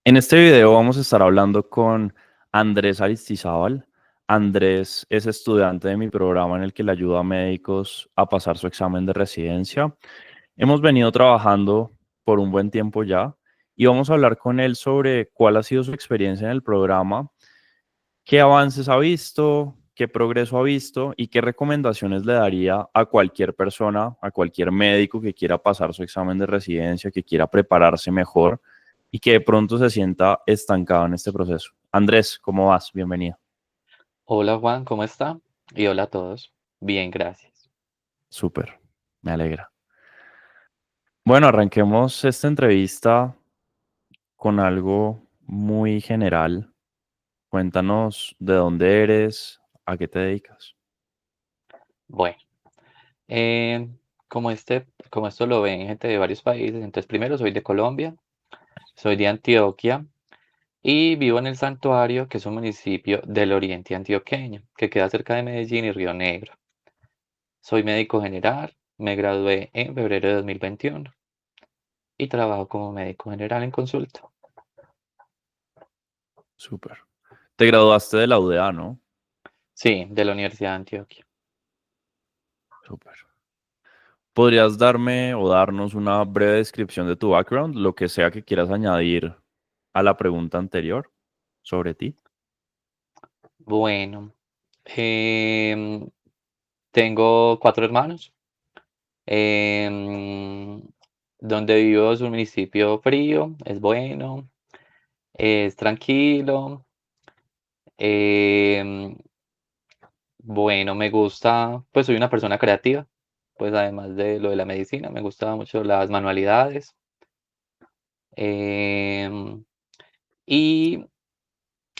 En este video vamos a estar hablando con Andrés Aristizábal. Andrés es estudiante de mi programa en el que le ayuda a médicos a pasar su examen de residencia. Hemos venido trabajando por un buen tiempo ya y vamos a hablar con él sobre cuál ha sido su experiencia en el programa, qué avances ha visto, qué progreso ha visto y qué recomendaciones le daría a cualquier persona, a cualquier médico que quiera pasar su examen de residencia, que quiera prepararse mejor y que de pronto se sienta estancado en este proceso. Andrés, ¿cómo vas? Bienvenido. Hola Juan, ¿cómo está? Y hola a todos. Bien, gracias. Súper, me alegra. Bueno, arranquemos esta entrevista con algo muy general. Cuéntanos de dónde eres, a qué te dedicas. Bueno, eh, como esto lo ven gente de varios países, entonces primero soy de Colombia, soy de Antioquia y vivo en el Santuario, que es un municipio del oriente antioqueño, que queda cerca de Medellín y Río Negro. Soy médico general, me gradué en febrero de 2021 y trabajo como médico general en consulta. Súper. Te graduaste de la UdeA, ¿no? Sí, de la Universidad de Antioquia. Súper. ¿Podrías darme o darnos una breve descripción de tu background, lo que sea que quieras añadir a la pregunta anterior sobre ti? Bueno, em, tengo cuatro hermanos. Em, Donde vivo es un municipio frío, es bueno, es tranquilo. em, bueno, me gusta, pues soy una persona creativa, pues además de lo de la medicina, me gustan mucho las manualidades. em, y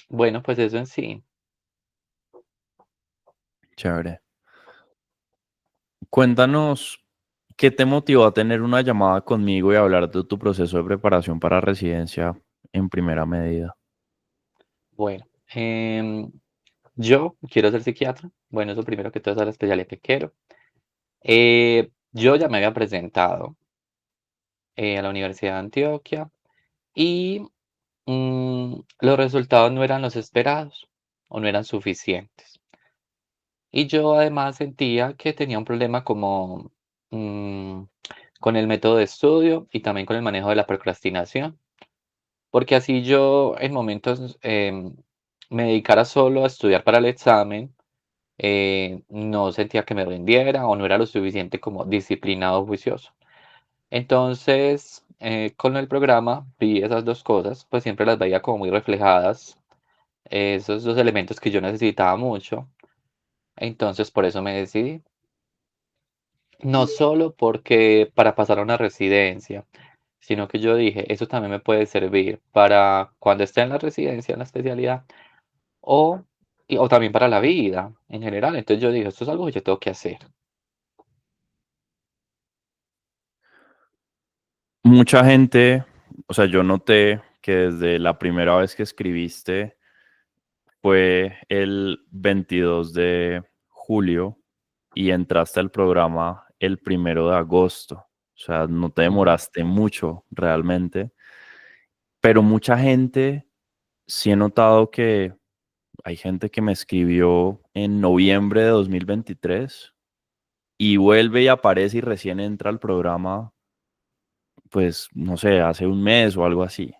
bueno, pues eso en sí. Chévere. Cuéntanos qué te motivó a tener una llamada conmigo y hablar de tu proceso de preparación para residencia en primera medida. Bueno, yo quiero ser psiquiatra. Bueno, eso primero que todo es la especialidad que quiero. Yo ya me había presentado a la Universidad de Antioquia. Y los resultados no eran los esperados o no eran suficientes. Y yo además sentía que tenía un problema como mm, con el método de estudio y también con el manejo de la procrastinación, porque así yo en momentos me dedicara solo a estudiar para el examen, no sentía que me rindiera o no era lo suficiente como disciplinado o juicioso. Entonces, con el programa vi esas dos cosas, pues siempre las veía como muy reflejadas, esos dos elementos que yo necesitaba mucho. Entonces, por eso me decidí. No solo porque para pasar a una residencia, sino que yo dije, eso también me puede servir para cuando esté en la residencia, en la especialidad, o, o también para la vida en general. Entonces yo dije, esto es algo que yo tengo que hacer. Mucha gente, o sea, yo noté que desde la primera vez que escribiste fue el 22 de julio y entraste al programa el 1 de agosto. O sea, no te Ujú. demoraste mucho realmente, pero mucha gente, sí he notado que hay gente que me escribió en noviembre de 2023 y vuelve y aparece y recién entra al programa, pues, no sé, hace un mes o algo así.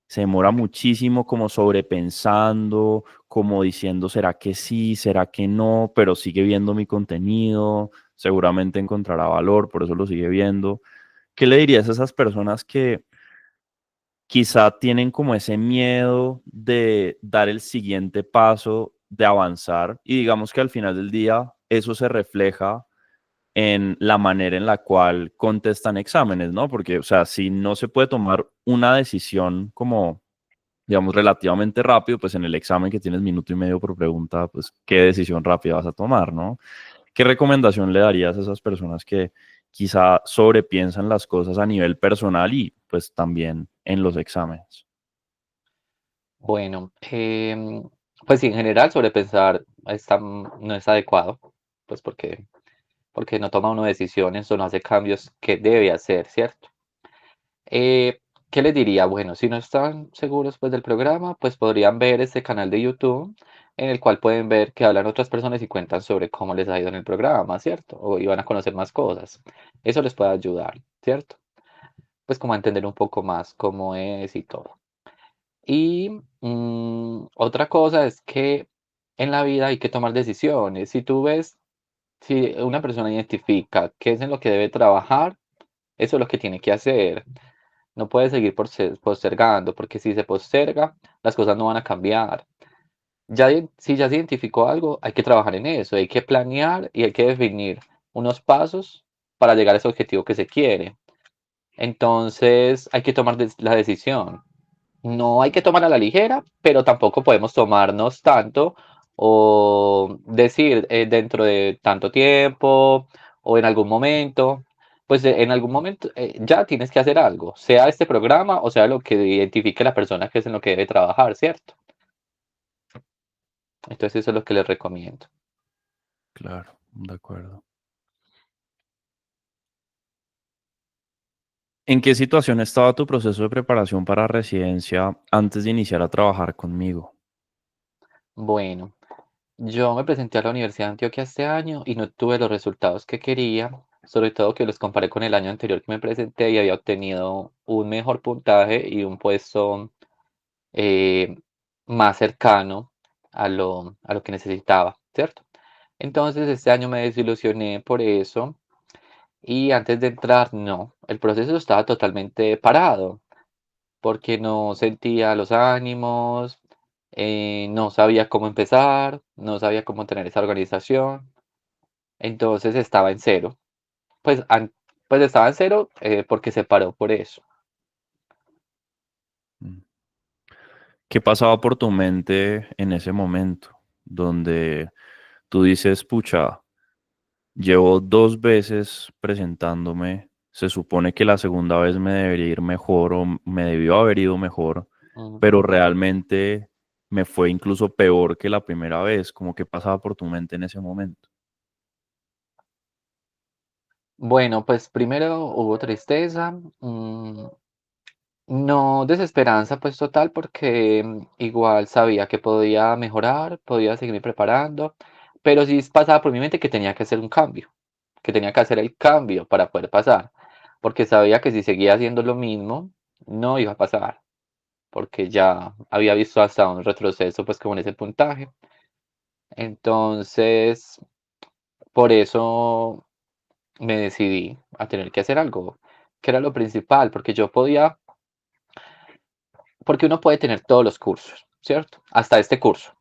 Se demora muchísimo como sobrepensando, como diciendo, ¿será que sí? ¿Será que no? Pero sigue viendo mi contenido, seguramente encontrará valor, por eso lo sigue viendo. ¿Qué le dirías a esas personas que quizá tienen como ese miedo de dar el siguiente paso, de avanzar? Y digamos que al final del día eso se refleja en la manera en la cual contestan exámenes, ¿no? Porque, o sea, si no se puede tomar una decisión como digamos, relativamente rápido, pues en el examen que tienes minuto y medio por pregunta, pues qué decisión rápida vas a tomar, ¿no? ¿Qué recomendación le darías a esas personas que quizá sobrepiensan las cosas a nivel personal y pues también en los exámenes? Bueno, pues sí, en general sobrepensar no es adecuado, pues porque no toma uno decisiones o no hace cambios que debe hacer, ¿cierto? ¿Qué les diría? Bueno, si no están seguros pues del programa, pues podrían ver este canal de YouTube en el cual pueden ver que hablan otras personas y cuentan sobre cómo les ha ido en el programa, ¿cierto? O y van a conocer más cosas. Eso les puede ayudar, ¿cierto? Pues como a entender un poco más cómo es y todo. Y otra cosa es que en la vida hay que tomar decisiones. Si tú ves, si una persona identifica qué es en lo que debe trabajar, eso es lo que tiene que hacer. No puede seguir postergando, porque si se posterga, las cosas no van a cambiar. Si ya se identificó algo, hay que trabajar en eso, hay que planear y hay que definir unos pasos para llegar a ese objetivo que se quiere. Entonces, hay que tomar la decisión. No hay que tomar a la ligera, pero tampoco podemos tomarnos tanto o decir dentro de tanto tiempo o en algún momento. Pues en algún momento ya tienes que hacer algo, sea este programa o sea lo que identifique la persona que es en lo que debe trabajar, ¿cierto? Entonces eso es lo que les recomiendo. Claro, de acuerdo. ¿En qué situación estaba tu proceso de preparación para residencia antes de iniciar a trabajar conmigo? Bueno, yo me presenté a la Universidad de Antioquia este año y no tuve los resultados que quería, sobre todo que los comparé con el año anterior que me presenté y había obtenido un mejor puntaje y un puesto eh, más cercano a lo que necesitaba, ¿cierto? Entonces este año me desilusioné por eso y antes de entrar, no, el proceso estaba totalmente parado porque no sentía los ánimos, no sabía cómo empezar, no sabía cómo tener esa organización, entonces estaba en cero. Pues, pues estaba en cero porque se paró por eso. Mm. ¿Qué pasaba por tu mente en ese momento donde tú dices, pucha, llevo 2 veces presentándome, se supone que la segunda vez me debería ir mejor o me debió haber ido mejor, pero Ujú. realmente me fue incluso peor que la primera vez? ¿Cómo que pasaba por tu mente en ese momento? Bueno, pues primero hubo tristeza, no desesperanza pues total porque igual sabía que podía mejorar, podía seguirme preparando, pero sí pasaba por mi mente que tenía que hacer un cambio, que tenía que hacer el cambio para poder pasar, porque sabía que si seguía haciendo lo mismo, no iba a pasar, porque ya había visto hasta un retroceso pues como en ese puntaje. Entonces, por eso me decidí a tener que hacer algo, que era lo principal, porque yo podía, porque uno puede tener todos los cursos, ¿cierto? Hasta este curso.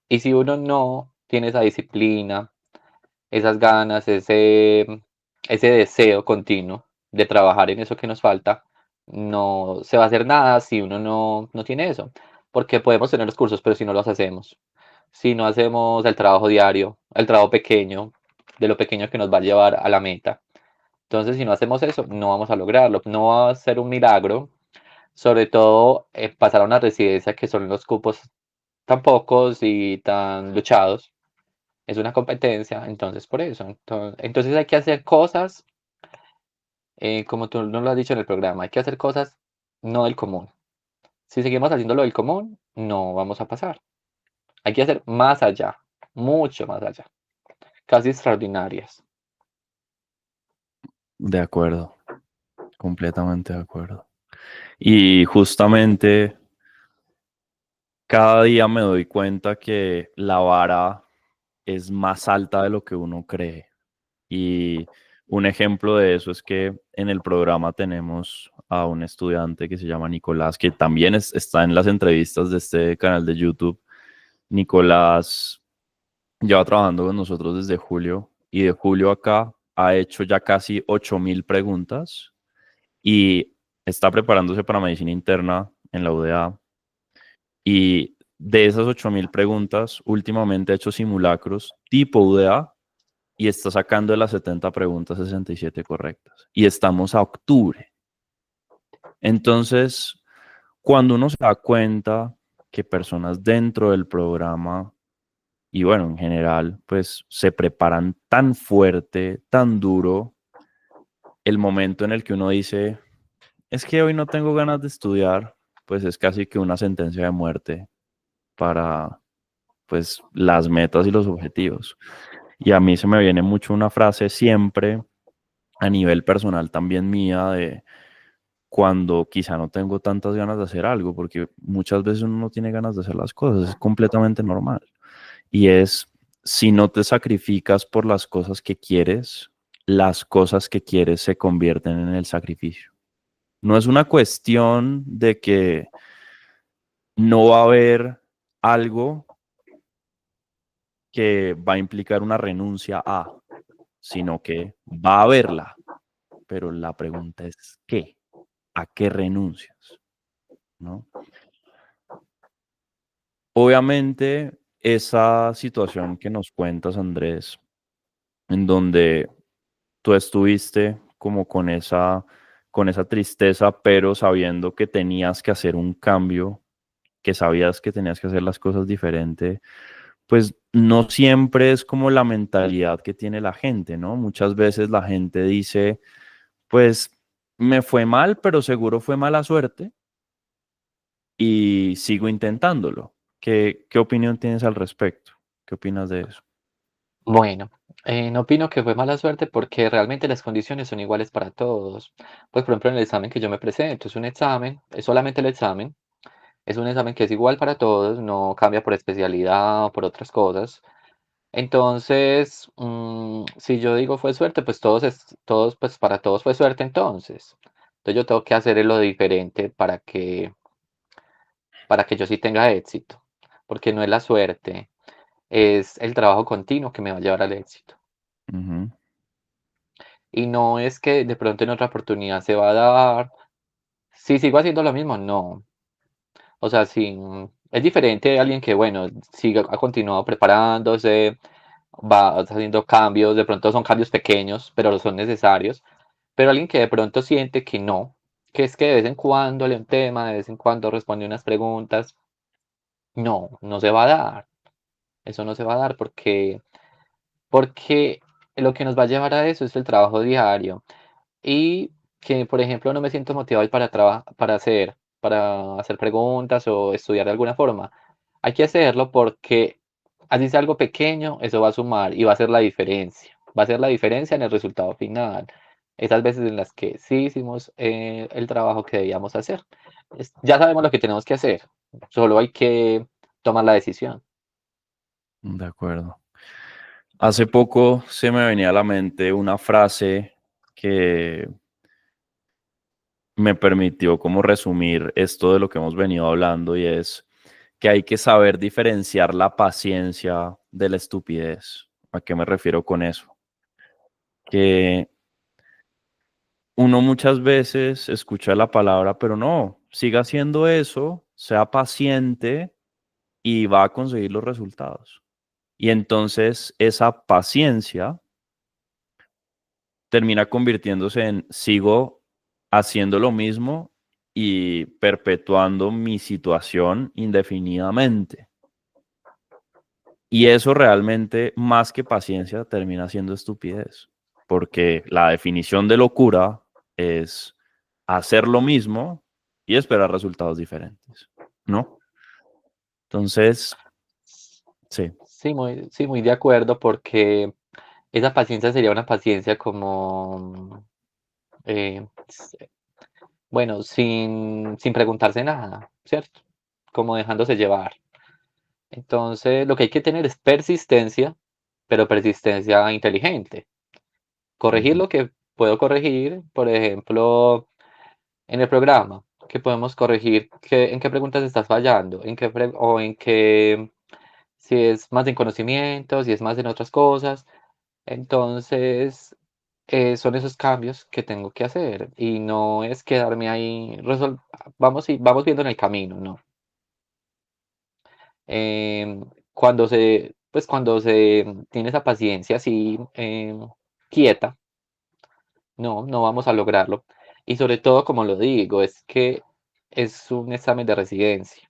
Y si uno no tiene esa disciplina, esas ganas, ese deseo continuo de trabajar en eso que nos falta, no se va a hacer nada si uno no tiene eso. Porque podemos tener los cursos, pero si no los hacemos, si no hacemos el trabajo diario, el trabajo pequeño, de lo pequeño que nos va a llevar a la meta. Entonces, si no hacemos eso, no vamos a lograrlo. No va a ser un milagro, sobre todo pasar a una residencia que son los cupos tan pocos y tan luchados. Es una competencia, entonces por eso. Entonces hay que hacer cosas, como tú nos lo has dicho en el programa, hay que hacer cosas no del común. Si seguimos haciendo lo del común, no vamos a pasar. Hay que hacer más allá, mucho más allá, casi extraordinarias. De acuerdo, completamente de acuerdo. Y justamente cada día me doy cuenta que la vara es más alta de lo que uno cree. Y un ejemplo de eso es que en el programa tenemos a un estudiante que se llama Nicolás, que también está en las entrevistas de este canal de YouTube. Nicolás lleva trabajando con nosotros desde julio y de julio acá ha hecho ya casi 8.000 preguntas y está preparándose para medicina interna en la UDA. Y de esas 8.000 preguntas, últimamente ha hecho simulacros tipo UDA y está sacando de las 70 preguntas 67 correctas. Y estamos a octubre. Entonces, cuando uno se da cuenta que personas dentro del programa y bueno, en general, pues se preparan tan fuerte, tan duro, el momento en el que uno dice, es que hoy no tengo ganas de estudiar, pues es casi que una sentencia de muerte para pues las metas y los objetivos. Y a mí se me viene mucho una frase siempre a nivel personal también mía de cuando quizá no tengo tantas ganas de hacer algo, porque muchas veces uno no tiene ganas de hacer las cosas, es completamente normal. Y es, si no te sacrificas por las cosas que quieres, las cosas que quieres se convierten en el sacrificio. No es una cuestión de que no va a haber algo que va a implicar una renuncia a, sino que va a haberla, pero la pregunta es ¿qué? ¿A qué renuncias? ¿No? Obviamente, esa situación que nos cuentas, Andrés, en donde tú estuviste como con esa tristeza, pero sabiendo que tenías que hacer un cambio, que sabías que tenías que hacer las cosas diferente, pues no siempre es como la mentalidad que tiene la gente, ¿no? Muchas veces la gente dice, pues me fue mal, pero seguro fue mala suerte y sigo intentándolo. ¿Qué opinión tienes al respecto? ¿Qué opinas de eso? Bueno, no opino que fue mala suerte porque realmente las condiciones son iguales para todos. Pues, por ejemplo, en el examen que yo me presento, es un examen, es solamente el examen, es un examen que es igual para todos, no cambia por especialidad o por otras cosas. Entonces, si yo digo fue suerte, pues todos, pues para todos fue suerte entonces. Entonces yo tengo que hacer lo diferente para que yo sí tenga éxito, porque no es la suerte, es el trabajo continuo que me va a llevar al éxito. Ujú, Y no es que de pronto en otra oportunidad se va a dar. Si sigo haciendo lo mismo, no. O sea, sí, es diferente a alguien que, bueno, sigue, ha continuado preparándose, va haciendo cambios, de pronto son cambios pequeños, pero son necesarios. Pero alguien que de pronto siente que no, que es que de vez en cuando lee un tema, de vez en cuando responde unas preguntas, no, no se va a dar. Eso no se va a dar porque lo que nos va a llevar a eso es el trabajo diario. Y que, por ejemplo, no me siento motivado hoy para hacer preguntas o estudiar de alguna forma. Hay que hacerlo porque así sea algo pequeño, eso va a sumar y va a ser la diferencia. Va a ser la diferencia en el resultado final. Esas veces en las que sí hicimos el trabajo que debíamos hacer. Ya sabemos lo que tenemos que hacer, solo hay que tomar la decisión. de acuerdo. Hace poco se me venía a la mente una frase que me permitió como resumir esto de lo que hemos venido hablando y es que hay que saber diferenciar la paciencia de la estupidez. ¿A qué me refiero con eso? Que uno muchas veces escucha la palabra, pero no, siga haciendo eso, sea paciente y va a conseguir los resultados. Y entonces esa paciencia termina convirtiéndose en sigo haciendo lo mismo y perpetuando mi situación indefinidamente. Y eso realmente, más que paciencia, termina siendo estupidez, porque la definición de locura es hacer lo mismo y esperar resultados diferentes, ¿no? Entonces, sí. Sí, muy de acuerdo, porque esa paciencia sería una paciencia como, bueno, sin preguntarse nada, ¿cierto? Como dejándose llevar. Entonces, lo que hay que tener es persistencia, pero persistencia inteligente. Corregir Ujú, lo que puedo corregir, por ejemplo, en el programa, que podemos corregir en qué preguntas estás fallando, o en qué, si es más en conocimiento, si es más en otras cosas. Entonces, son esos cambios que tengo que hacer y no es quedarme ahí, vamos viendo en el camino, no. Cuando se tiene esa paciencia así quieta, no vamos a lograrlo. Y sobre todo, como lo digo, es que es un examen de residencia.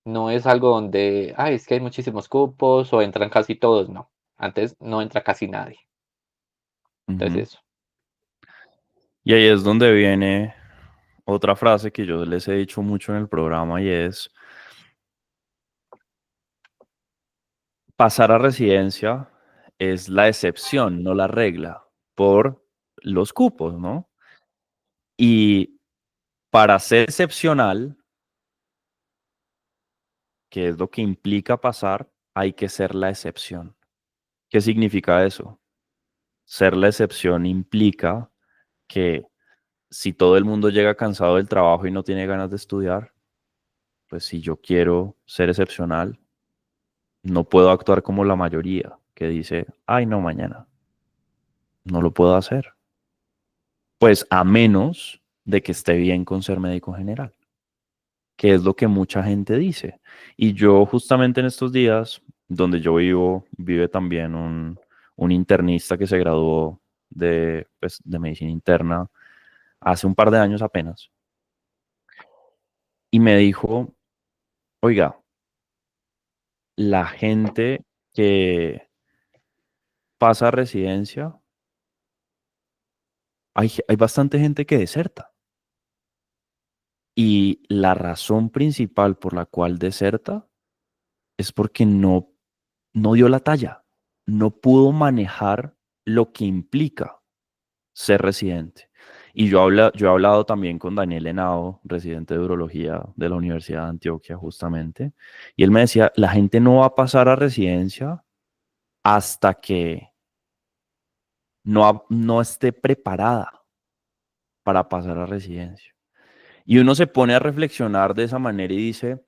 No es algo donde, ay, es que hay muchísimos cupos o entran casi todos, no. Antes no entra casi nadie. ujú. Entonces eso. Y ahí es donde viene otra frase que yo les he dicho mucho en el programa y es, pasar a residencia es la excepción, no la regla, por los cupos, ¿no? Y para ser excepcional, que es lo que implica pasar, hay que ser la excepción. ¿Qué significa eso? Ser la excepción implica que si todo el mundo llega cansado del trabajo y no tiene ganas de estudiar, pues si yo quiero ser excepcional, no puedo actuar como la mayoría que dice, ay, no, mañana. No lo puedo hacer. Pues a menos de que esté bien con ser médico general, que es lo que mucha gente dice. Y yo justamente en estos días, donde yo vivo, vive también un internista que se graduó de, pues, de medicina interna hace un par de años apenas. Y me dijo, oiga, la gente que pasa residencia, hay bastante gente que deserta. Y la razón principal por la cual deserta es porque no dio la talla, no pudo manejar lo que implica ser residente. Y yo he hablado también con Daniel Henao, residente de urología de la Universidad de Antioquia, justamente, y él me decía, la gente no va a pasar a residencia hasta que no esté preparada para pasar a residencia. Y uno se pone a reflexionar de esa manera y dice,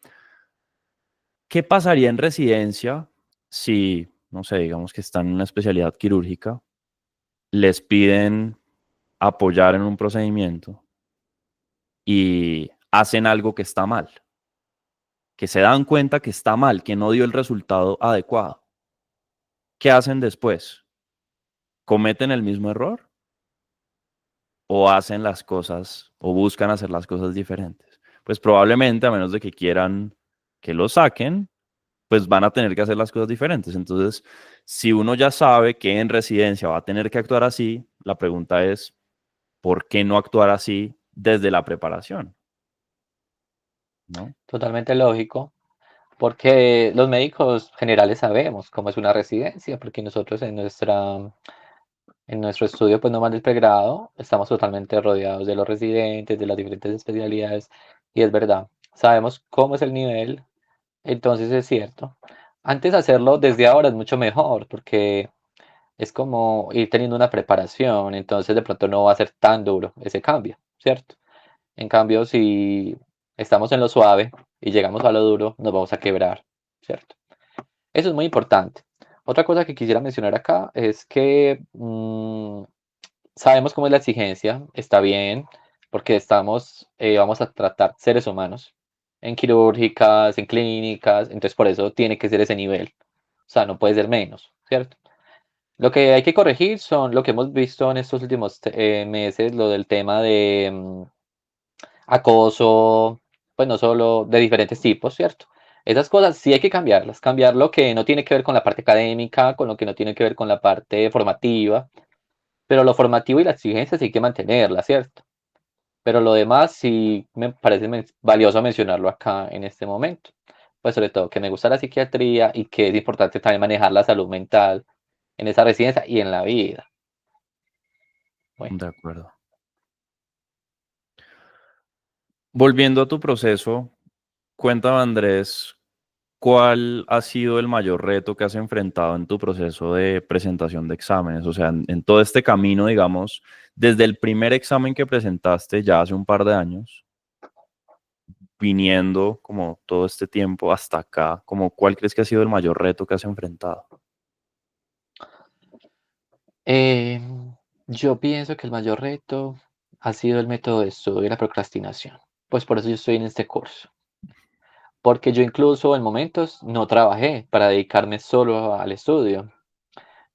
¿qué pasaría en residencia si, no sé, digamos que están en una especialidad quirúrgica, les piden apoyar en un procedimiento y hacen algo que está mal, que se dan cuenta que está mal, que no dio el resultado adecuado? ¿Qué hacen después? ¿Cometen el mismo error o hacen las cosas o buscan hacer las cosas diferentes? Pues probablemente, a menos de que quieran que lo saquen, pues van a tener que hacer las cosas diferentes. Entonces, si uno ya sabe que en residencia va a tener que actuar así, la pregunta es, ¿por qué no actuar así desde la preparación? ¿No? Totalmente lógico, porque los médicos generales sabemos cómo es una residencia, porque nosotros en nuestro estudio, pues normal del pregrado, estamos totalmente rodeados de los residentes, de las diferentes especialidades, y es verdad, sabemos cómo es el nivel, entonces es cierto. Antes hacerlo desde ahora es mucho mejor, porque es como ir teniendo una preparación, entonces de pronto no va a ser tan duro ese cambio, ¿cierto? En cambio, si estamos en lo suave y llegamos a lo duro, nos vamos a quebrar, ¿cierto? Eso es muy importante. Otra cosa que quisiera mencionar acá es que sabemos cómo es la exigencia, está bien, porque vamos a tratar seres humanos en quirúrgicas, en clínicas, entonces por eso tiene que ser ese nivel. O sea, no puede ser menos, ¿cierto? Lo que hay que corregir son lo que hemos visto en estos últimos meses, lo del tema de acoso, pues no solo de diferentes tipos, ¿cierto? Esas cosas sí hay que cambiarlas, cambiar lo que no tiene que ver con la parte académica, con lo que no tiene que ver con la parte formativa, pero lo formativo y la exigencia sí hay que mantenerla, ¿cierto? Pero lo demás sí me parece valioso mencionarlo acá en este momento. Pues sobre todo que me gusta la psiquiatría y que es importante también manejar la salud mental en esa residencia y en la vida. Bueno, De acuerdo. Volviendo a tu proceso, cuéntame, Andrés, ¿cuál ha sido el mayor reto que has enfrentado en tu proceso de presentación de exámenes? O sea, en todo este camino, digamos, desde el primer examen que presentaste ya hace un par de años, viniendo como todo este tiempo hasta acá, como ¿cuál crees que ha sido el mayor reto que has enfrentado? yo pienso que el mayor reto ha sido el método de estudio y la procrastinación. Pues por eso yo estoy en este curso. Porque yo incluso en momentos no trabajé para dedicarme solo al estudio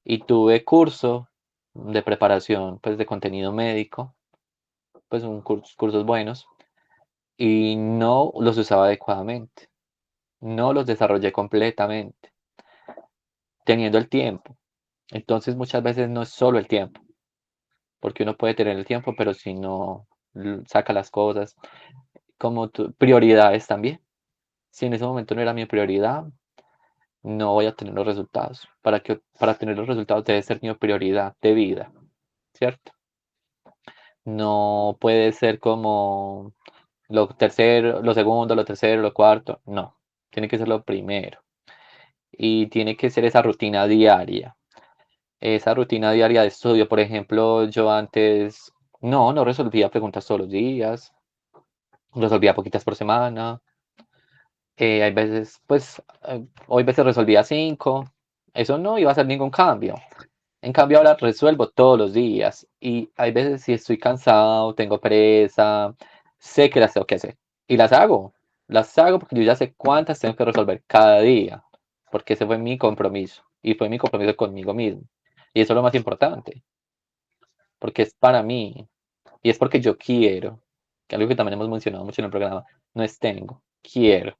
y tuve curso de preparación pues de contenido médico, pues cursos buenos y no los usaba adecuadamente, no los desarrollé completamente, teniendo el tiempo. Entonces muchas veces no es solo el tiempo, porque uno puede tener el tiempo, pero si no saca las cosas, como prioridades también. Si en ese momento no era mi prioridad, no voy a tener los resultados. Para tener los resultados debe ser mi prioridad de vida, ¿cierto? No puede ser como lo tercero, lo segundo, lo tercero, lo cuarto. No, tiene que ser lo primero. Y tiene que ser esa rutina diaria. Esa rutina diaria de estudio, por ejemplo, yo antes no resolvía preguntas todos los días, resolvía poquitas por semana. Hay veces, pues, hoy veces resolvía 5. Eso no iba a hacer ningún cambio. En cambio, ahora resuelvo todos los días y hay veces si estoy cansado, tengo pereza, sé que las tengo que hacer y las hago. Las hago porque yo ya sé cuántas tengo que resolver cada día, porque ese fue mi compromiso y fue mi compromiso conmigo mismo. Y eso es lo más importante, porque es para mí y es porque yo quiero, que algo que también hemos mencionado mucho en el programa, no es tengo, quiero.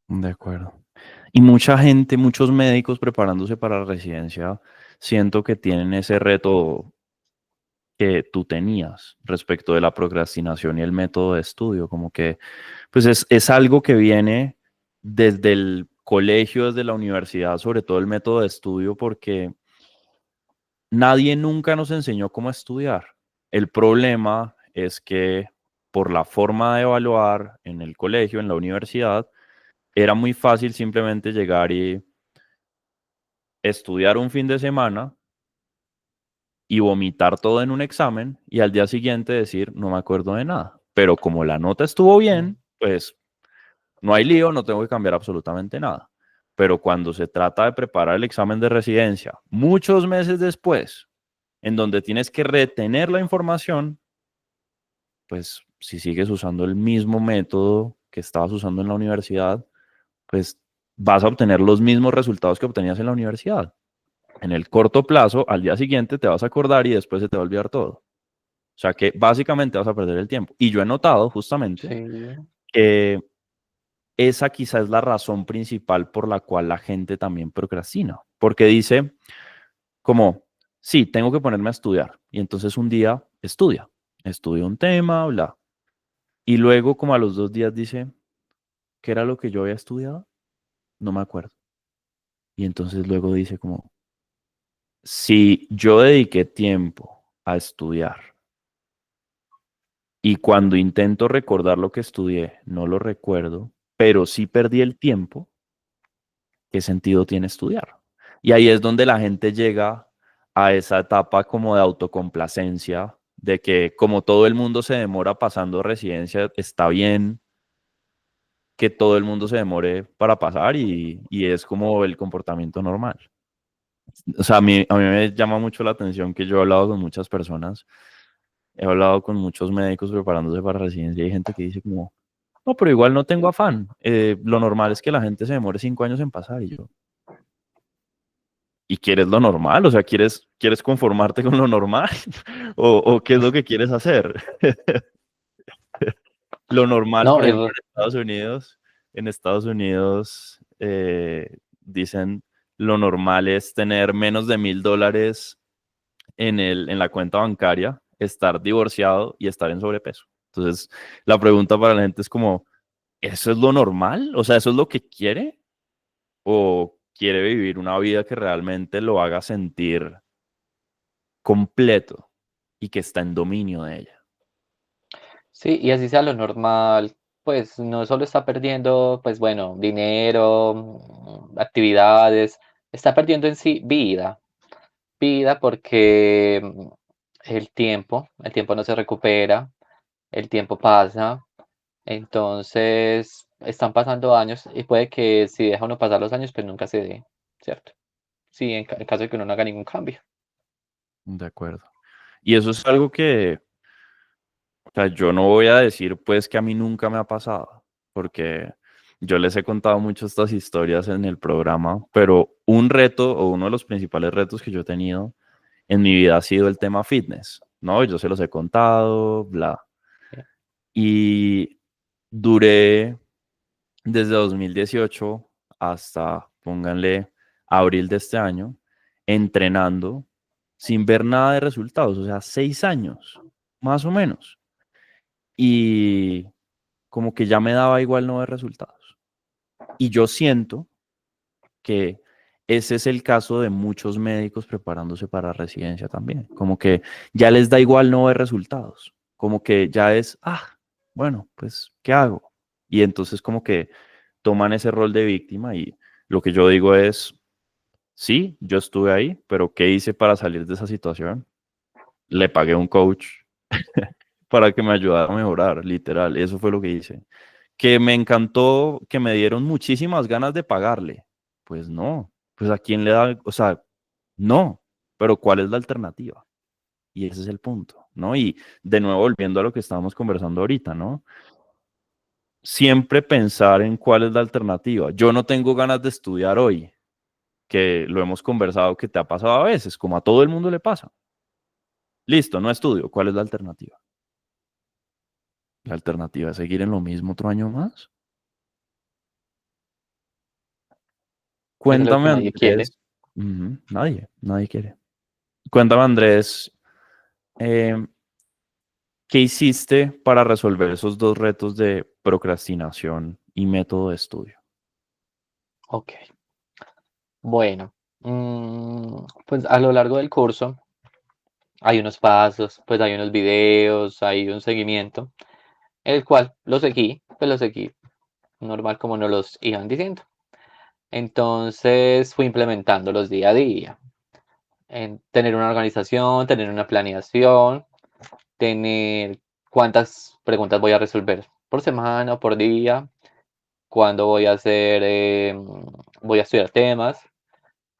De acuerdo. Y mucha gente, muchos médicos preparándose para la residencia, siento que tienen ese reto que tú tenías respecto de la procrastinación y el método de estudio, como que pues es algo que viene desde el colegio, desde la universidad, sobre todo el método de estudio, porque nadie nunca nos enseñó cómo estudiar. El problema es que por la forma de evaluar en el colegio, en la universidad, era muy fácil simplemente llegar y estudiar un fin de semana y vomitar todo en un examen y al día siguiente decir, no me acuerdo de nada. Pero como la nota estuvo bien, pues no hay lío, no tengo que cambiar absolutamente nada. Pero cuando se trata de preparar el examen de residencia, muchos meses después, en donde tienes que retener la información, pues si sigues usando el mismo método que estabas usando en la universidad, pues vas a obtener los mismos resultados que obtenías en la universidad. En el corto plazo, al día siguiente te vas a acordar y después se te va a olvidar todo. O sea que básicamente vas a perder el tiempo. Y yo he notado justamente Sí. que esa quizá es la razón principal por la cual la gente también procrastina. Porque dice como, sí, tengo que ponerme a estudiar. Y entonces un día estudia un tema, bla. Y luego como a los 2 días dice, ¿qué era lo que yo había estudiado? No me acuerdo. Y entonces luego dice como, si yo dediqué tiempo a estudiar y cuando intento recordar lo que estudié, no lo recuerdo, pero sí perdí el tiempo, ¿qué sentido tiene estudiar? Y ahí es donde la gente llega a esa etapa como de autocomplacencia, de que como todo el mundo se demora pasando residencia, está bien que todo el mundo se demore para pasar y es como el comportamiento normal. O sea, a mí me llama mucho la atención que yo he hablado con muchas personas, he hablado con muchos médicos preparándose para residencia y hay gente que dice como, no, pero igual no tengo afán. Lo normal es que la gente se demore 5 años en pasar y yo. ¿Y quieres lo normal? O sea, ¿quieres conformarte con lo normal? ¿O qué es lo que quieres hacer? Lo normal, No, por ejemplo, en Estados Unidos dicen lo normal es tener menos de $1,000 en la cuenta bancaria, estar divorciado y estar en sobrepeso. Entonces, la pregunta para la gente es como, ¿eso es lo normal? O sea, ¿eso es lo que quiere? ¿O quiere vivir una vida que realmente lo haga sentir completo y que está en dominio de ella? sí, y así sea lo normal, pues no solo está perdiendo, pues bueno, dinero, actividades, está perdiendo en sí vida porque el tiempo no se recupera, el tiempo pasa, entonces están pasando años y puede que si deja uno pasar los años, pues nunca se dé, ¿cierto? Sí, en caso de que uno no haga ningún cambio. De acuerdo. Y eso es algo que, o sea, yo no voy a decir pues que a mí nunca me ha pasado, porque yo les he contado mucho estas historias en el programa, pero un reto o uno de los principales retos que yo he tenido en mi vida ha sido el tema fitness, ¿no? Yo se los he contado, bla. Sí. Y duré desde 2018 hasta, pónganle, abril de este año, entrenando. sin ver nada de resultados, o sea, 6 años, más o menos. Y como que ya me daba igual no ver resultados. Y yo siento que ese es el caso de muchos médicos preparándose para residencia también. Como que ya les da igual no ver resultados. Como que ya es, bueno, pues, ¿qué hago? Y entonces como que toman ese rol de víctima y lo que yo digo es, sí, yo estuve ahí, pero ¿qué hice para salir de esa situación? Le pagué a un coach para que me ayudara a mejorar, literal. Eso fue lo que hice. Que me encantó, que me dieron muchísimas ganas de pagarle. Pues no, pues a quién le da, o sea, no, pero ¿cuál es la alternativa? Y ese es el punto, ¿no? Y de nuevo volviendo a lo que estábamos conversando ahorita, ¿no? Siempre pensar en cuál es la alternativa. Yo no tengo ganas de estudiar hoy, que lo hemos conversado, que te ha pasado a veces, como a todo el mundo le pasa. Listo, no estudio. ¿Cuál es la alternativa? La alternativa es seguir en lo mismo otro año más. Es algo Cuéntame, que nadie quiere. Andrés. Nadie quiere. Cuéntame, Andrés, eh, ¿qué hiciste para resolver esos dos retos de procrastinación y método de estudio? Ok, bueno, pues a lo largo del curso hay unos pasos, pues hay unos videos, hay un seguimiento, el cual lo seguí normal como nos los iban diciendo. Entonces fui implementándolos día a día, en tener una organización, tener una planeación, tener cuántas preguntas voy a resolver por semana o por día, cuándo voy a hacer, voy a estudiar temas,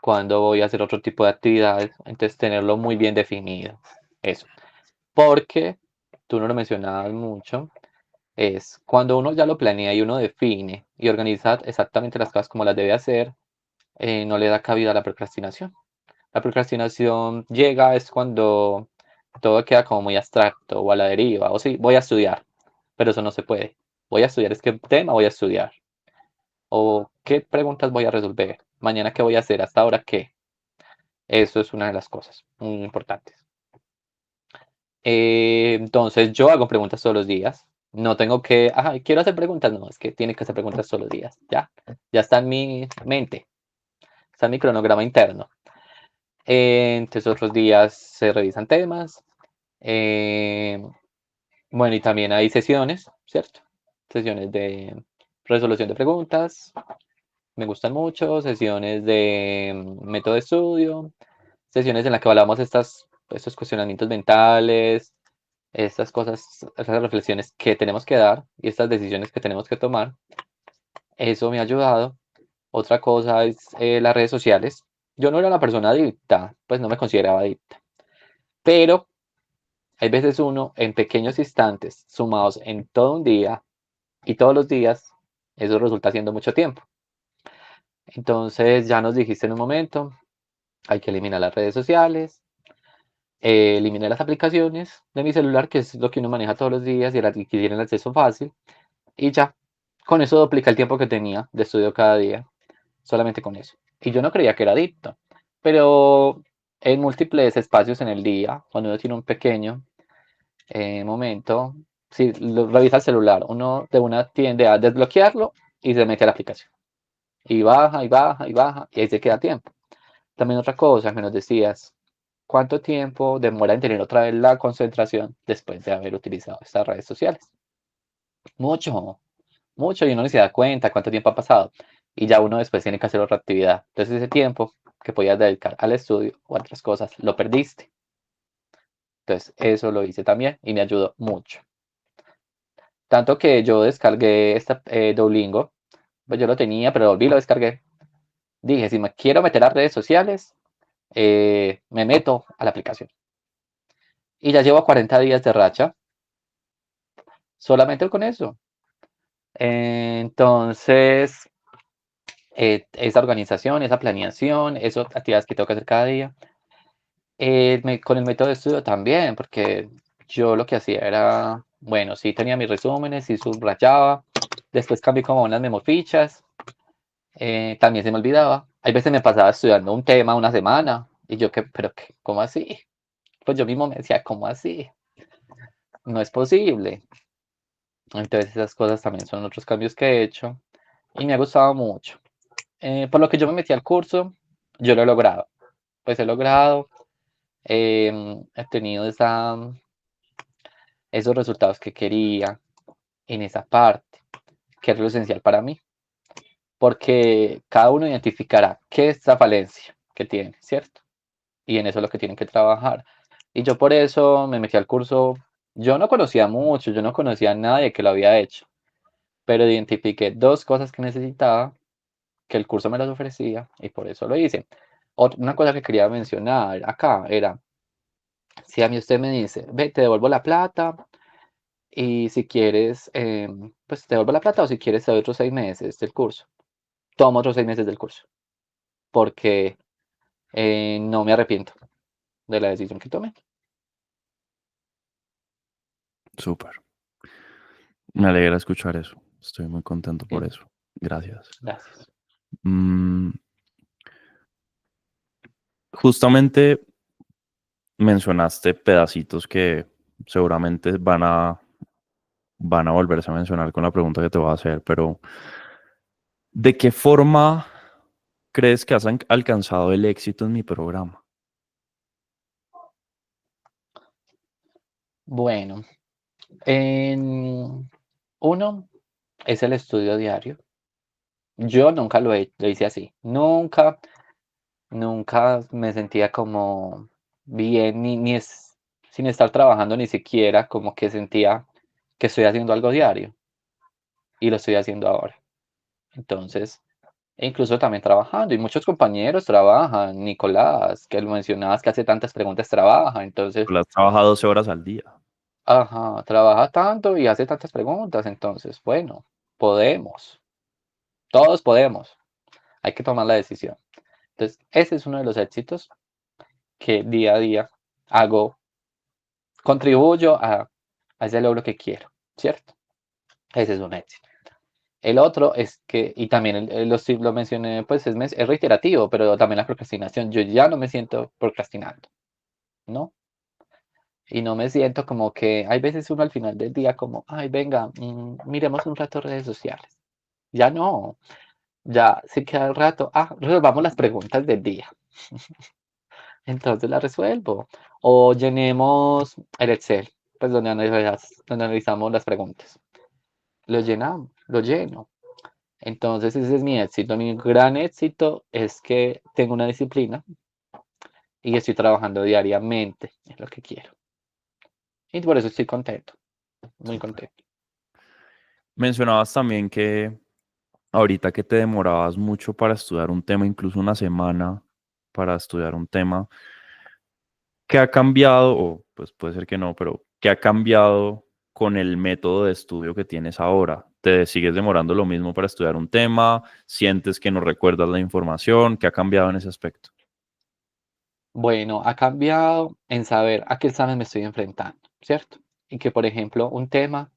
cuándo voy a hacer otro tipo de actividades. Entonces tenerlo muy bien definido. Eso. Porque tú no lo mencionabas mucho, es cuando uno ya lo planea y uno define y organiza exactamente las cosas como las debe hacer, no le da cabida a la procrastinación. La procrastinación llega es cuando todo queda como muy abstracto o a la deriva, o sí, voy a estudiar, pero eso no se puede. Voy a estudiar, es que tema voy a estudiar, o qué preguntas voy a resolver, mañana qué voy a hacer, hasta ahora qué. Eso es una de las cosas muy importantes. Entonces yo hago preguntas todos los días. No tengo que, quiero hacer preguntas, no, es que tiene que hacer preguntas todos los días, ya, ya está en mi mente, está en mi cronograma interno. Entonces otros días se revisan temas. eh, bueno, y también hay sesiones, ¿cierto? Sesiones de resolución de preguntas, me gustan mucho, sesiones de método de estudio, sesiones en las que hablamos estos cuestionamientos mentales, estas cosas, estas reflexiones que tenemos que dar y estas decisiones que tenemos que tomar. Eso me ha ayudado. Otra cosa es las redes sociales. Yo no era una persona adicta, pues no me consideraba adicta, pero hay veces uno en pequeños instantes, sumados en todo un día y todos los días, eso resulta siendo mucho tiempo. Entonces, ya nos dijiste en un momento, hay que eliminar las redes sociales, eliminé las aplicaciones de mi celular, que es lo que uno maneja todos los días y que tiene el acceso fácil, y ya, con eso duplica el tiempo que tenía de estudio cada día, solamente con eso. Y yo no creía que era adicto, pero en múltiples espacios en el día, cuando uno tiene un pequeño momento, si revisa el celular, uno de una tiende a desbloquearlo y se mete a la aplicación. Y baja, y baja, y baja, y ahí se queda tiempo. También otra cosa que nos decías, ¿cuánto tiempo demora en tener otra vez la concentración después de haber utilizado estas redes sociales? Mucho, mucho, y uno ni se da cuenta cuánto tiempo ha pasado. Y ya uno después tiene que hacer otra actividad. Entonces ese tiempo que podías dedicar al estudio o a otras cosas, lo perdiste. Entonces eso lo hice también y me ayudó mucho. Tanto que yo descargué Duolingo, pues yo lo tenía, pero volví y lo descargué. Dije, si me quiero meter a redes sociales, me meto a la aplicación. Y ya llevo 40 días de racha, solamente con eso. Entonces, esa organización, esa planeación, esas actividades que tengo que hacer cada día. Con el método de estudio también, porque yo lo que hacía era, bueno, sí tenía mis resúmenes, sí subrayaba, después cambié como unas memofichas. También se me olvidaba. Hay veces me pasaba estudiando un tema una semana Y yo, pero qué, ¿cómo así? Pues yo mismo me decía, ¿cómo así? No es posible. Entonces esas cosas también son otros cambios que he hecho y me ha gustado mucho. Por lo que yo me metí al curso, yo lo he logrado. Pues he logrado, he tenido esos resultados que quería en esa parte, que es lo esencial para mí, porque cada uno identificará qué es la falencia que tiene, ¿cierto? Y en eso es lo que tienen que trabajar. Y yo por eso me metí al curso. Yo no conocía mucho, yo no conocía a nadie que lo había hecho, pero identifiqué dos cosas que necesitaba, que el curso me las ofrecía y por eso lo hice. Una cosa que quería mencionar acá era, si a mí usted me dice, ve, te devuelvo la plata y si quieres, pues te devuelvo la plata o si quieres te doy otros 6 meses del curso. Tomo otros 6 meses del curso porque no me arrepiento de la decisión que tomé. Súper. Me alegra escuchar eso. Estoy muy contento por Bien, eso. Gracias. gracias. Mm, justamente mencionaste pedacitos que seguramente van a volverse a mencionar con la pregunta que te voy a hacer, pero ¿de qué forma crees que has alcanzado el éxito en mi programa? Bueno, uno es el estudio diario. Yo nunca lo hice así. Nunca, nunca me sentía como bien, sin estar trabajando ni siquiera, como que sentía que estoy haciendo algo diario y lo estoy haciendo ahora. Entonces, e incluso también trabajando y muchos compañeros trabajan. Nicolás, que lo mencionabas, que hace tantas preguntas, trabaja. Entonces, Las trabajas 12 horas al día. ajá, trabaja tanto y hace tantas preguntas. Entonces, bueno, podemos, todos podemos. Hay que tomar la decisión. Entonces, ese es uno de los éxitos que día a día hago, contribuyo a ese logro que quiero, ¿cierto? Ese es un éxito. El otro es que, y también sí lo mencioné, pues es reiterativo, pero también la procrastinación. Yo ya no me siento procrastinando, ¿no? Y no me siento como que hay veces uno al final del día como, ay, venga, miremos un rato redes sociales. Ya no, ya se queda el rato, resolvamos las preguntas del día. Entonces la resuelvo. O llenemos el Excel, pues donde analizamos las preguntas. Lo llenamos, lo lleno. Entonces ese es mi éxito. Mi gran éxito es que tengo una disciplina y estoy trabajando diariamente en lo que quiero. Y por eso estoy contento, muy Súper. contento. Mencionabas también que ahorita que te demorabas mucho para estudiar un tema, incluso una semana para estudiar un tema, ¿qué ha cambiado? O pues puede ser que no, pero ¿qué ha cambiado con el método de estudio que tienes ahora? ¿Te sigues demorando lo mismo para estudiar un tema? ¿Sientes que no recuerdas la información? ¿Qué ha cambiado en ese aspecto? Bueno, ha cambiado en saber a qué examen me estoy enfrentando, ¿cierto? Y que, por ejemplo, un tema,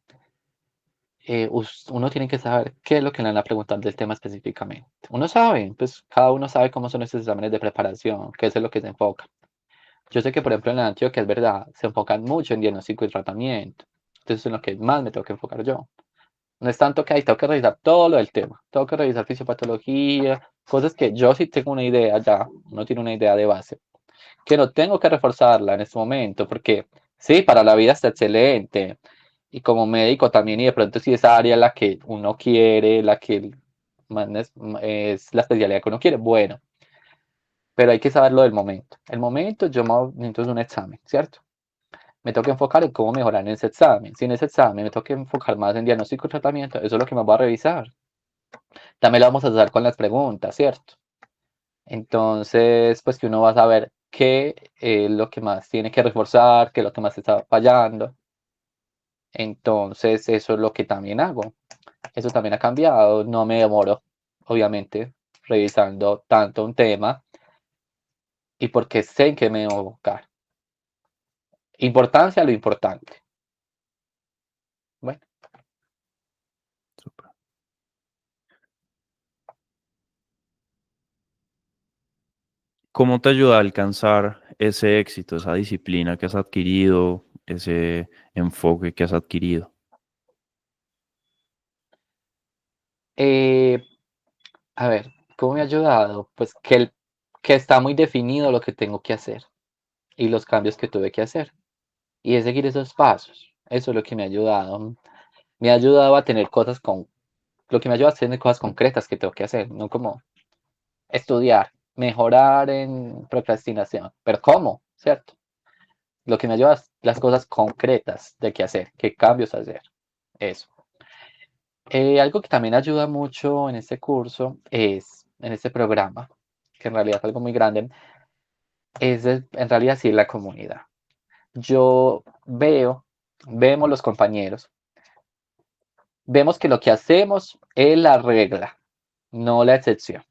uno tiene que saber qué es lo que le van a preguntar del tema específicamente. Uno sabe, pues cada uno sabe cómo son estos exámenes de preparación, qué es en lo que se enfoca. Yo sé que, por ejemplo, en la Antioquia es verdad, se enfocan mucho en diagnóstico y tratamiento. Entonces, es en lo que más me tengo que enfocar yo. No es tanto que ahí tengo que revisar todo lo del tema. Tengo que revisar fisiopatología, cosas que yo sí tengo una idea ya, uno tiene una idea de base, que no tengo que reforzarla en este momento, porque sí, para la vida está excelente. Y como médico también, y de pronto si esa área la que uno quiere, la que es la especialidad que uno quiere, bueno, pero hay que saberlo del momento. El momento yo necesito es un examen, ¿cierto? Me tengo que enfocar en cómo mejorar en ese examen. Si en ese examen me tengo que enfocar más en diagnóstico y tratamiento, eso es lo que me va a revisar. También lo vamos a hacer con las preguntas, ¿cierto? Entonces, pues que uno va a saber qué es lo que más tiene que reforzar, qué es lo que más está fallando. Entonces, eso es lo que también hago. Eso también ha cambiado. No me demoro, obviamente, revisando tanto un tema y porque sé en qué me debo enfocar. Importancia a lo importante. Bueno, Súper. ¿Cómo te ayuda a alcanzar ese éxito, esa disciplina que has adquirido, ese enfoque que has adquirido? Eh, a ver, ¿cómo me ha ayudado? Pues que está muy definido lo que tengo que hacer y los cambios que tuve que hacer. Y es seguir esos pasos. Eso es lo que me ha ayudado. Me ha ayudado a tener cosas lo que me ayuda a tener cosas concretas que tengo que hacer, no como estudiar, mejorar en procrastinación. Pero ¿cómo? ¿Cierto? Lo que me ayuda es las cosas concretas de qué hacer, qué cambios hacer. Eso. Algo que también ayuda mucho en este curso en este programa, que en realidad es algo muy grande, en realidad sí la comunidad. Yo vemos los compañeros, vemos que lo que hacemos es la regla, no la excepción.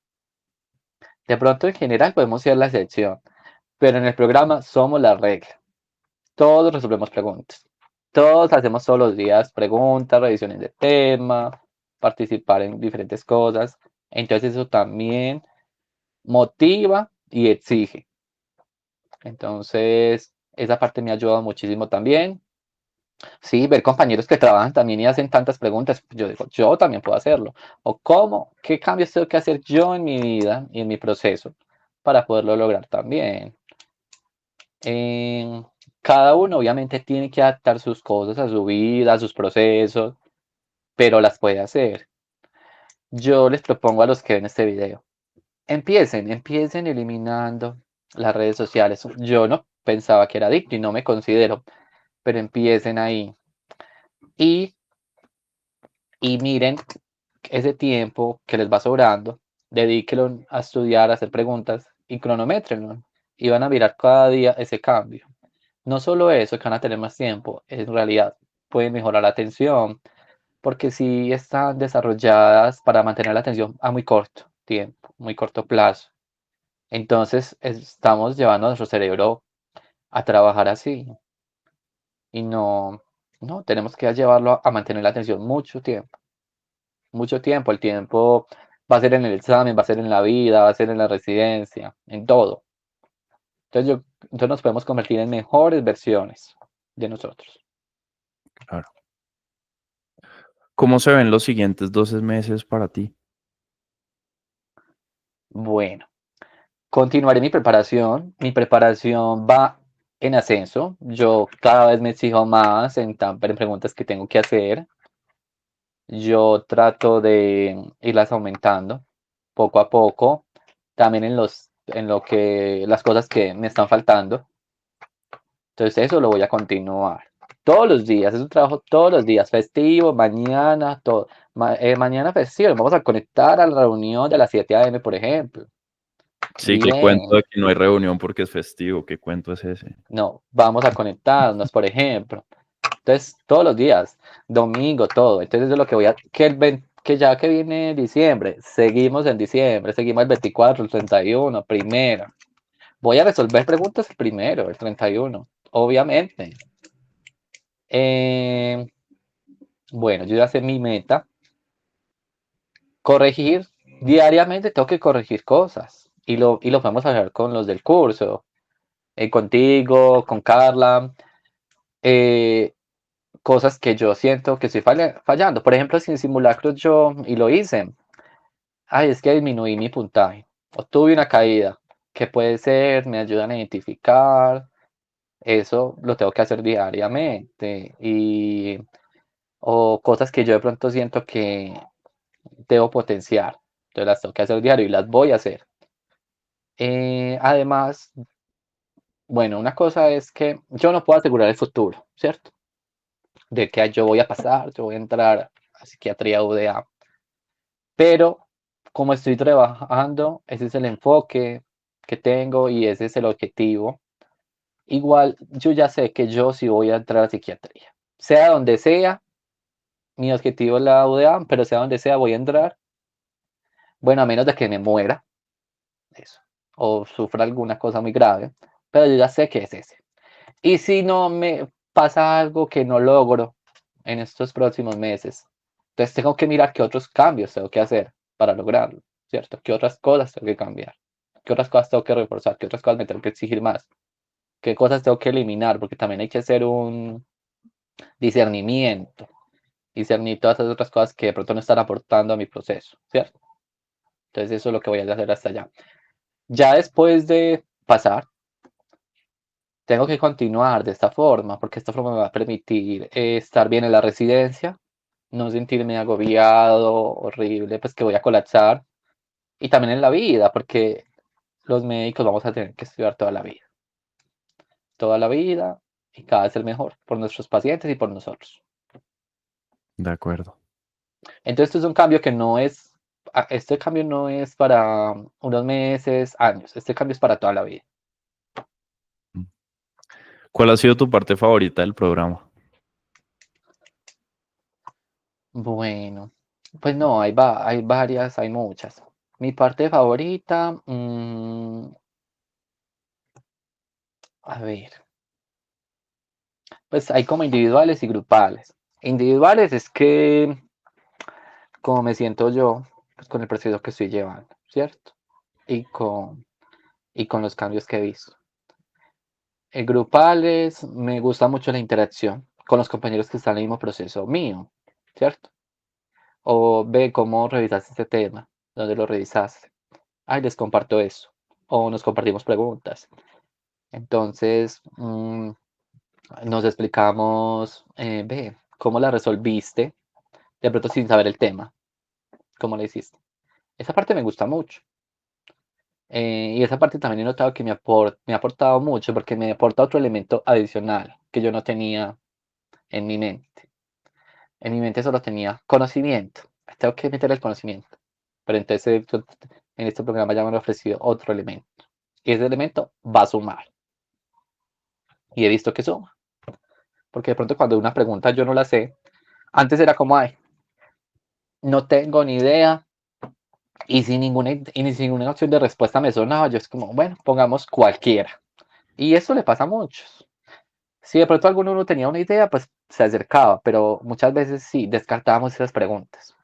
De pronto en general podemos ser la excepción, pero en el programa somos la regla. Todos resolvemos preguntas. Todos hacemos todos los días preguntas, revisiones de tema, participar en diferentes cosas. Entonces eso también motiva y exige. Entonces esa parte me ha ayudado muchísimo también. Sí, ver compañeros que trabajan también y hacen tantas preguntas, yo digo, yo también puedo hacerlo. O cómo, qué cambios tengo que hacer yo en mi vida y en mi proceso para poderlo lograr también. Eh, Cada uno obviamente tiene que adaptar sus cosas a su vida, a sus procesos, pero las puede hacer. Yo les propongo a los que ven este video, empiecen eliminando las redes sociales. Yo no pensaba que era adicto y no me considero, pero empiecen ahí. Y y miren ese tiempo que les va sobrando, dedíquenlo a estudiar, a hacer preguntas y cronométrenlo. Y van a mirar cada día ese cambio. No solo eso, que van a tener más tiempo, en realidad pueden mejorar la atención, porque si están desarrolladas para mantener la atención a muy corto tiempo, muy corto plazo. Entonces estamos llevando a nuestro cerebro a trabajar así y no, tenemos que llevarlo a mantener la atención mucho tiempo. Mucho tiempo. El tiempo va a ser en el examen, va a ser en la vida, va a ser en la residencia, en todo. Entonces nos podemos convertir en mejores versiones de nosotros. Claro. ¿Cómo se ven los siguientes 12 meses para ti? Bueno, continuaré mi preparación. Mi preparación va en ascenso. Yo cada vez me exijo más en preguntas que tengo que hacer. Yo trato de irlas aumentando poco a poco. También en lo que, las cosas que me están faltando. Entonces eso lo voy a continuar. Todos los días, es un trabajo todos los días, festivo, mañana, todo. Mañana festivo, vamos a conectar a la reunión de las 7 a.m., por ejemplo. Sí, qué cuento Bien, de que no hay reunión porque es festivo, qué cuento es ese. no, vamos a conectarnos, por ejemplo. Entonces, todos los días, domingo, todo. Entonces, es lo que voy a, que ya que viene diciembre, seguimos en diciembre, seguimos el 24, el 31, primero. Voy a resolver preguntas primero, el 31, obviamente. Eh, Bueno, yo ya sé mi meta. Corregir. Diariamente tengo que corregir cosas. Y lo podemos hablar con los del curso. Contigo, con Carla. eh, Cosas que yo siento que estoy fallando. Por ejemplo, sin simulacros yo, y lo hice. Ay, es que disminuí mi puntaje. O tuve una caída. ¿Qué puede ser? Me ayudan a identificar. Eso lo tengo que hacer diariamente. O cosas que yo de pronto siento que debo potenciar. Entonces las tengo que hacer diario y las voy a hacer. Además, bueno, una cosa es que yo no puedo asegurar el futuro, ¿cierto? De que yo voy a pasar, yo voy a entrar a psiquiatría UDA. Pero como estoy trabajando, ese es el enfoque que tengo y ese es el objetivo. Igual yo ya sé que yo sí voy a entrar a psiquiatría. Sea donde sea, mi objetivo es la UDA, pero sea donde sea, voy a entrar. Bueno, a menos de que me muera, eso, o sufra alguna cosa muy grave, pero yo ya sé que es ese. Y si no me pasa algo que no logro en estos próximos meses, entonces tengo que mirar qué otros cambios tengo que hacer para lograrlo, ¿cierto? ¿Qué otras cosas tengo que cambiar? qué otras cosas tengo que reforzar, qué otras cosas me tengo que exigir más, qué cosas tengo que eliminar, porque también hay que hacer un discernimiento, discernir todas esas otras cosas que de pronto no están aportando a mi proceso, ¿cierto? Entonces eso es lo que voy a hacer hasta allá. Ya después de pasar, tengo que continuar de esta forma, porque esta forma me va a permitir estar bien en la residencia, no sentirme agobiado, horrible, pues que voy a colapsar, y también en la vida, porque los médicos vamos a tener que estudiar toda la vida, y cada vez el mejor, por nuestros pacientes y por nosotros. De acuerdo. Entonces, esto es un cambio que no es, este cambio no es para unos meses, años, este cambio es para toda la vida. ¿Cuál ha sido tu parte favorita del programa? Bueno, pues no, hay varias, hay muchas. Mi parte favorita, a ver, pues hay como individuales y grupales. Individuales es que, como me siento yo, pues con el proceso que estoy llevando, ¿cierto? Y con los cambios que he visto. Grupales, me gusta mucho la interacción con los compañeros que están en el mismo proceso mío, ¿cierto? O ve cómo revisaste este tema, dónde lo revisaste. Ay, les comparto eso. O nos compartimos preguntas. Entonces, nos explicamos, ve, cómo la resolviste, de pronto sin saber el tema, cómo la hiciste. Esa parte me gusta mucho. Y esa parte también he notado que me ha aportado mucho porque me aporta otro elemento adicional que yo no tenía en mi mente. En mi mente solo tenía conocimiento. Tengo que meter el conocimiento. Pero entonces en este programa ya me han ofrecido otro elemento. Y ese elemento va a sumar. Y he visto que suma. Porque de pronto cuando una pregunta yo no la sé, antes era como, ay, no tengo ni idea. Y sin ninguna opción de respuesta me sonaba. Yo es como, bueno, pongamos cualquiera. Y eso le pasa a muchos. Si de pronto alguno no tenía una idea, pues se acercaba. Pero muchas veces sí, descartábamos esas preguntas.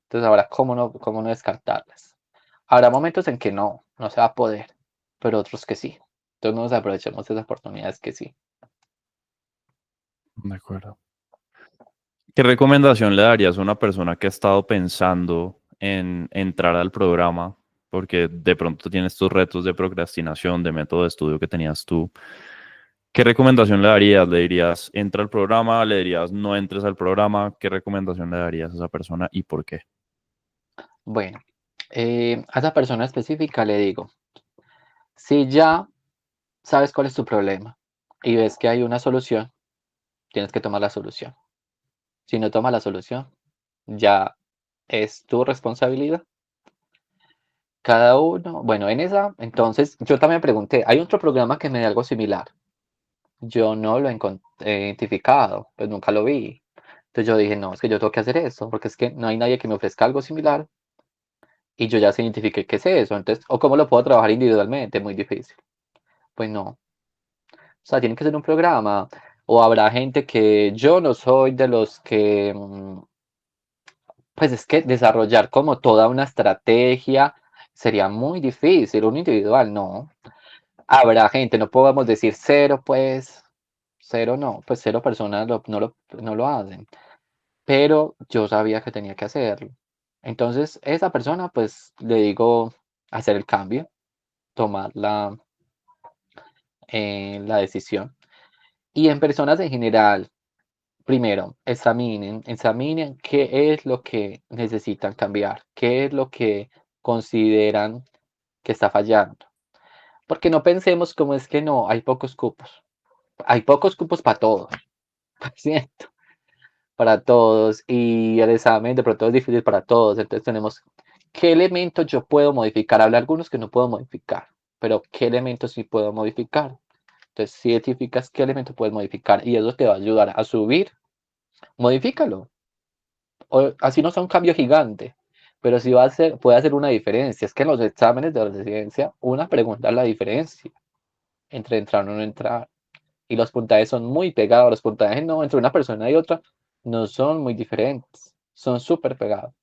Entonces ahora, cómo no descartarlas? Habrá momentos en que no se va a poder, pero otros que sí. Entonces nos aprovechemos de esas oportunidades que sí. De acuerdo. ¿Qué recomendación le darías a una persona que ha estado pensando en entrar al programa? Porque de pronto tienes tus retos de procrastinación, de método de estudio que tenías tú. ¿Qué recomendación le darías? ¿Le dirías entra al programa? ¿Le dirías no entres al programa? ¿Qué recomendación le darías a esa persona y por qué? Bueno, a esa persona específica le digo, si ya sabes cuál es tu problema y ves que hay una solución, tienes que tomar la solución. Si no tomas la solución, ya es tu responsabilidad. Cada uno, bueno, en esa, entonces yo también pregunté, ¿hay otro programa que me dé algo similar? Yo no lo he identificado, pues nunca lo vi. Entonces yo dije, no, es que yo tengo que hacer eso, porque es que no hay nadie que me ofrezca algo similar y yo ya se identifique qué es eso. Entonces, o cómo lo puedo trabajar individualmente, muy difícil. Pues no, o sea, tiene que ser un programa. O habrá gente que yo no soy de los que, pues es que desarrollar como toda una estrategia sería muy difícil, un individual, no. Habrá gente, no podemos decir cero, pues, cero no, pues cero personas no lo hacen. Pero yo sabía que tenía que hacerlo. Entonces, esa persona, pues, le digo hacer el cambio, tomar la decisión. Y en personas en general, primero, examinen qué es lo que necesitan cambiar, qué es lo que consideran que está fallando. Porque no pensemos como es que no, hay pocos cupos. Hay pocos cupos para todos, ¿cierto? Para todos y el examen de pronto es difícil para todos. Entonces tenemos qué elementos yo puedo modificar. Habrá algunos que no puedo modificar, pero qué elementos sí puedo modificar. Entonces, si identificas qué elemento puedes modificar y eso te va a ayudar a subir, modifícalo. O, así no sea un cambio gigante, pero sí puede hacer una diferencia. Es que en los exámenes de la residencia, una pregunta es la diferencia entre entrar o no entrar. Y los puntajes son muy pegados. Los puntajes no, entre una persona y otra no son muy diferentes. Son súper pegados.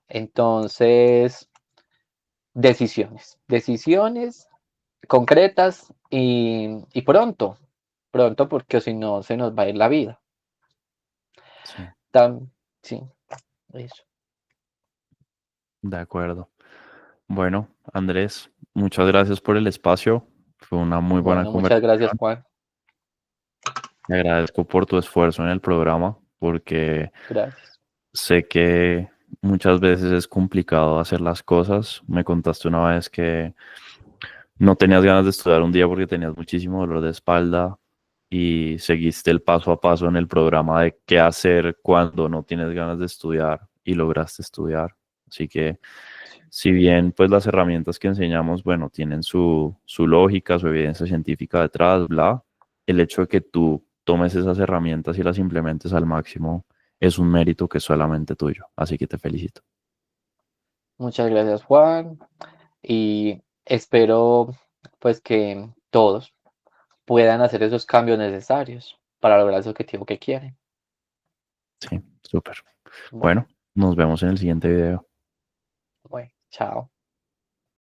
Entonces, decisiones, decisiones concretas y pronto, pronto, porque si no se nos va a ir la vida. Sí, Sí, eso. de acuerdo. Bueno, Andrés, muchas gracias por el espacio. Fue una muy buena Bueno, muchas gracias, conversación. Juan. Te agradezco por tu esfuerzo en el programa, porque Gracias. sé que muchas veces es complicado hacer las cosas. Me contaste una vez que no tenías ganas de estudiar un día porque tenías muchísimo dolor de espalda y seguiste el paso a paso en el programa de qué hacer cuando no tienes ganas de estudiar y lograste estudiar. Así que si bien pues las herramientas que enseñamos, bueno, tienen su lógica, su evidencia científica detrás, bla, el hecho de que tú tomes esas herramientas y las implementes al máximo es un mérito que es solamente tuyo. Así que te felicito. Muchas gracias, Juan. Y espero pues que todos puedan hacer esos cambios necesarios para lograr ese objetivo que quieren. Sí, súper. Bueno, Bueno, nos vemos en el siguiente video. bueno, chao.